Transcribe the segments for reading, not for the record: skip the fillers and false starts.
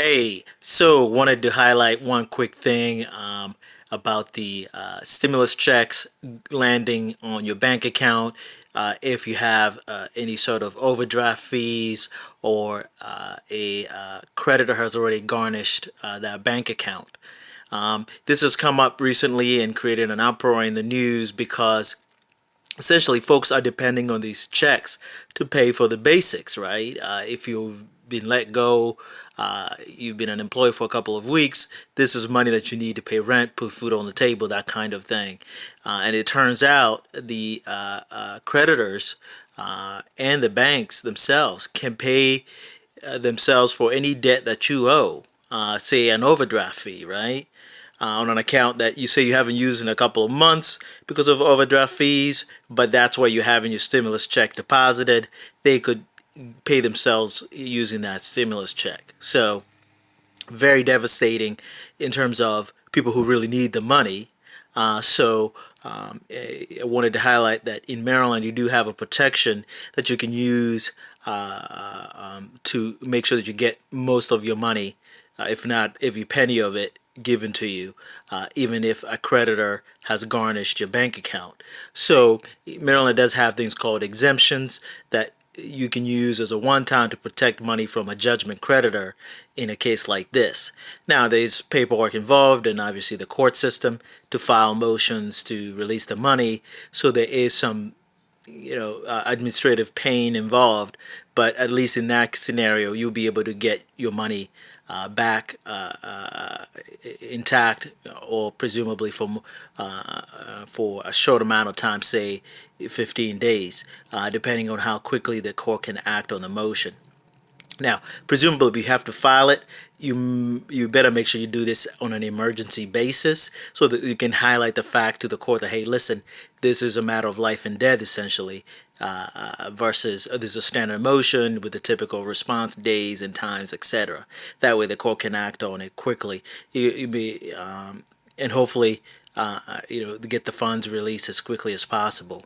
Hey, so wanted to highlight one quick thing about the stimulus checks landing on your bank account. If you have any sort of overdraft fees or a creditor has already garnished that bank account. This has come up recently and created an uproar in the news because essentially folks are depending on these checks to pay for the basics, right? If you've been let go, you've been unemployed for a couple of weeks, this is money that you need to pay rent, put food on the table, that kind of thing. And it turns out the creditors and the banks themselves can pay themselves for any debt that you owe, say an overdraft fee, right? On an account that you say you haven't used in a couple of months because of overdraft fees, but that's where you're having your stimulus check deposited. They could pay themselves using that stimulus check. So, very devastating in terms of people who really need the money. I wanted to highlight that in Maryland, you do have a protection that you can use to make sure that you get most of your money, if not every penny of it, given to you, even if a creditor has garnished your bank account. So Maryland does have things called exemptions that you can use as a one-time to protect money from a judgment creditor in a case like this. Now, there's paperwork involved and obviously the court system to file motions to release the money, so there is some administrative pain involved, but at least in that scenario, you'll be able to get your money back intact, or presumably for a short amount of time, say 15 days, depending on how quickly the court can act on the motion. Now, presumably, if you have to file it, you better make sure you do this on an emergency basis so that you can highlight the fact to the court that, hey, listen, this is a matter of life and death, essentially, versus there's a standard motion with the typical response days and times, etc. That way, the court can act on it quickly. And hopefully, get the funds released as quickly as possible.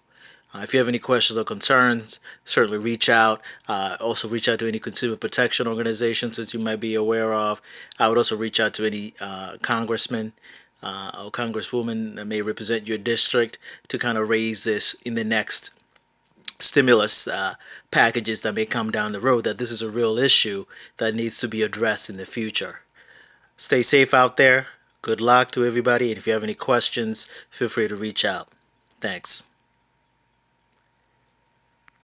If you have any questions or concerns, certainly reach out. Also, reach out to any consumer protection organizations that you might be aware of. I would also reach out to any congressman or congresswoman that may represent your district to kind of raise this in the next stimulus packages that may come down the road, that this is a real issue that needs to be addressed in the future. Stay safe out there. Good luck to everybody. And if you have any questions, feel free to reach out. Thanks.